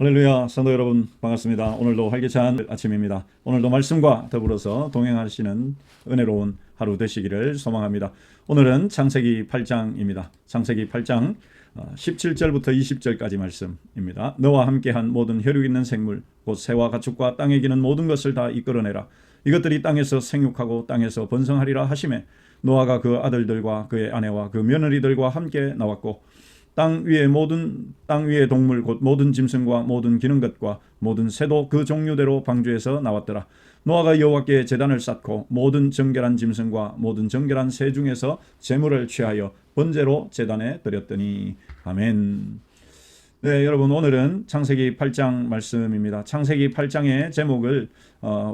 할렐루야, 성도 여러분 반갑습니다. 오늘도 활기찬 아침입니다. 오늘도 말씀과 더불어서 동행하시는 은혜로운 하루 되시기를 소망합니다. 오늘은 창세기 8장입니다. 창세기 8장 17절부터 20절까지 말씀입니다. 너와 함께한 모든 혈육 있는 생물 곧 새와 가축과 땅에 기는 모든 것을 다 이끌어내라. 이것들이 땅에서 생육하고 땅에서 번성하리라 하시매 노아가 그 아들들과 그의 아내와 그 며느리들과 함께 나왔고 땅 위의 동물 곧 모든 짐승과 모든 기는 것과 모든 새도 그 종류대로 방주에서 나왔더라. 노아가 여호와께 제단을 쌓고 모든 정결한 짐승과 모든 정결한 새 중에서 제물을 취하여 번제로 제단에 드렸더니. 아멘. 네, 여러분, 오늘은 창세기 8장 말씀입니다. 창세기 8장의 제목을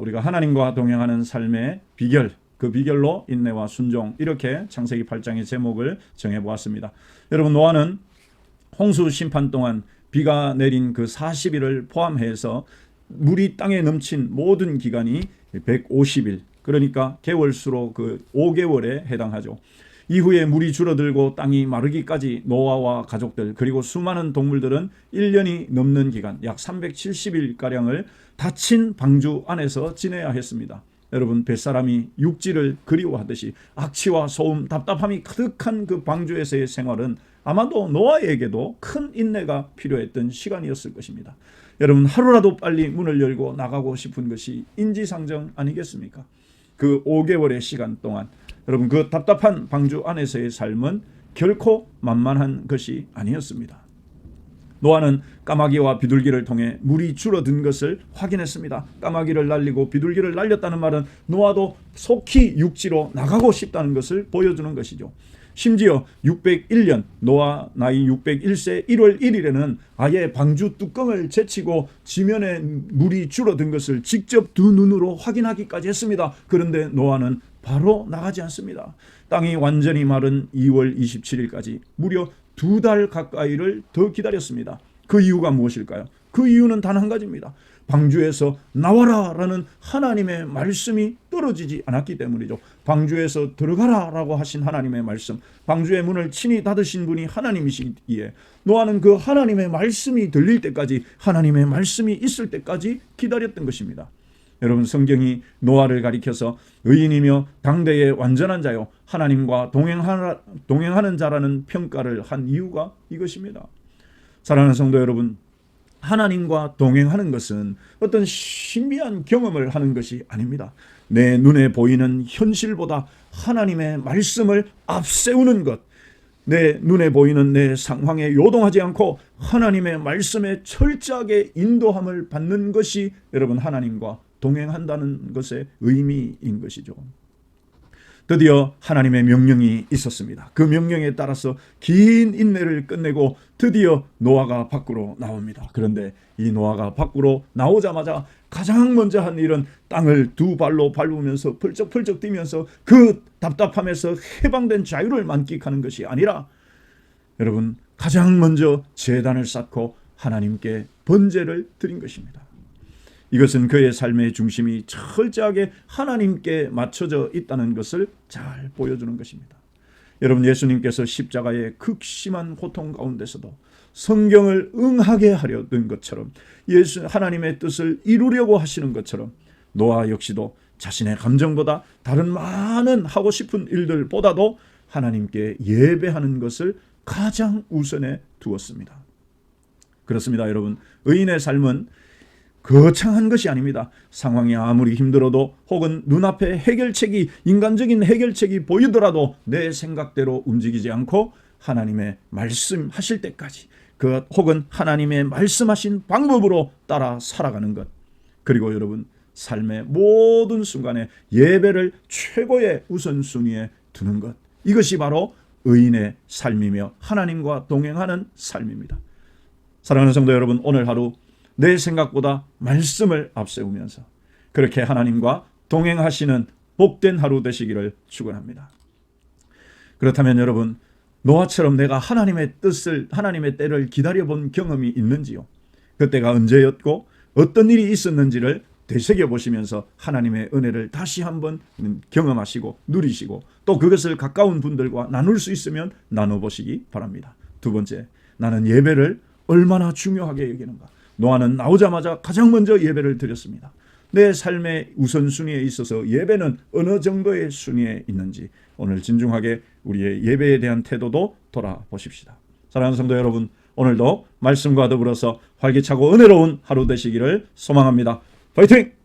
우리가 하나님과 동행하는 삶의 비결, 그 비결로 인내와 순종, 이렇게 창세기 8장의 제목을 정해보았습니다. 여러분, 노아는 홍수 심판 동안 비가 내린 그 40일을 포함해서 물이 땅에 넘친 모든 기간이 150일, 그러니까 개월수로 그 5개월에 해당하죠. 이후에 물이 줄어들고 땅이 마르기까지 노아와 가족들 그리고 수많은 동물들은 1년이 넘는 기간, 약 370일가량을 닫힌 방주 안에서 지내야 했습니다. 여러분, 뱃사람이 육지를 그리워하듯이 악취와 소음, 답답함이 가득한 그 방주에서의 생활은 아마도 노아에게도 큰 인내가 필요했던 시간이었을 것입니다. 여러분, 하루라도 빨리 문을 열고 나가고 싶은 것이 인지상정 아니겠습니까? 그 5개월의 시간 동안 여러분, 그 답답한 방주 안에서의 삶은 결코 만만한 것이 아니었습니다. 노아는 까마귀와 비둘기를 통해 물이 줄어든 것을 확인했습니다. 까마귀를 날리고 비둘기를 날렸다는 말은 노아도 속히 육지로 나가고 싶다는 것을 보여주는 것이죠. 심지어 601년 노아 나이 601세 1월 1일에는 아예 방주 뚜껑을 제치고 지면에 물이 줄어든 것을 직접 두 눈으로 확인하기까지 했습니다. 그런데 노아는 바로 나가지 않습니다. 땅이 완전히 마른 2월 27일까지 무려 2달 가까이를 더 기다렸습니다. 그 이유가 무엇일까요? 그 이유는 단 한 가지입니다. 방주에서 나와라 라는 하나님의 말씀이 떨어지지 않았기 때문이죠. 방주에서 들어가라 라고 하신 하나님의 말씀, 방주의 문을 친히 닫으신 분이 하나님이시기에 노아는 그 하나님의 말씀이 들릴 때까지, 하나님의 말씀이 있을 때까지 기다렸던 것입니다. 여러분, 성경이 노아를 가리켜서 의인이며 당대의 완전한 자요 하나님과 동행하는 자라는 평가를 한 이유가 이것입니다. 사랑하는 성도 여러분, 하나님과 동행하는 것은 어떤 신비한 경험을 하는 것이 아닙니다. 내 눈에 보이는 현실보다 하나님의 말씀을 앞세우는 것, 내 눈에 보이는 내 상황에 요동하지 않고 하나님의 말씀에 철저하게 인도함을 받는 것이 여러분, 하나님과 동행한다는 것의 의미인 것이죠. 드디어 하나님의 명령이 있었습니다. 그 명령에 따라서 긴 인내를 끝내고 드디어 노아가 밖으로 나옵니다. 그런데 이 노아가 밖으로 나오자마자 가장 먼저 한 일은 땅을 두 발로 밟으면서 펄쩍펄쩍 뛰면서 그 답답함에서 해방된 자유를 만끽하는 것이 아니라 여러분, 가장 먼저 제단을 쌓고 하나님께 번제를 드린 것입니다. 이것은 그의 삶의 중심이 철저하게 하나님께 맞춰져 있다는 것을 잘 보여주는 것입니다. 여러분, 예수님께서 십자가의 극심한 고통 가운데서도 성경을 응하게 하려던 것처럼, 하나님의 뜻을 이루려고 하시는 것처럼 노아 역시도 자신의 감정보다 다른 많은 하고 싶은 일들보다도 하나님께 예배하는 것을 가장 우선에 두었습니다. 그렇습니다. 여러분, 의인의 삶은 거창한 것이 아닙니다. 상황이 아무리 힘들어도 혹은 눈앞에 인간적인 해결책이 보이더라도 내 생각대로 움직이지 않고 하나님의 말씀하실 때까지, 혹은 하나님의 말씀하신 방법으로 따라 살아가는 것, 그리고 여러분, 삶의 모든 순간에 예배를 최고의 우선순위에 두는 것, 이것이 바로 의인의 삶이며 하나님과 동행하는 삶입니다. 사랑하는 성도 여러분, 오늘 하루 내 생각보다 말씀을 앞세우면서 그렇게 하나님과 동행하시는 복된 하루 되시기를 축원합니다. 그렇다면 여러분, 노아처럼 내가 하나님의 때를 기다려본 경험이 있는지요? 그때가 언제였고 어떤 일이 있었는지를 되새겨보시면서 하나님의 은혜를 다시 한번 경험하시고 누리시고 또 그것을 가까운 분들과 나눌 수 있으면 나눠보시기 바랍니다. 두 번째, 나는 예배를 얼마나 중요하게 여기는가? 노아는 나오자마자 가장 먼저 예배를 드렸습니다. 내 삶의 우선순위에 있어서 예배는 어느 정도의 순위에 있는지 오늘 진중하게 우리의 예배에 대한 태도도 돌아보십시다. 사랑하는 성도 여러분, 오늘도 말씀과 더불어서 활기차고 은혜로운 하루 되시기를 소망합니다. 파이팅!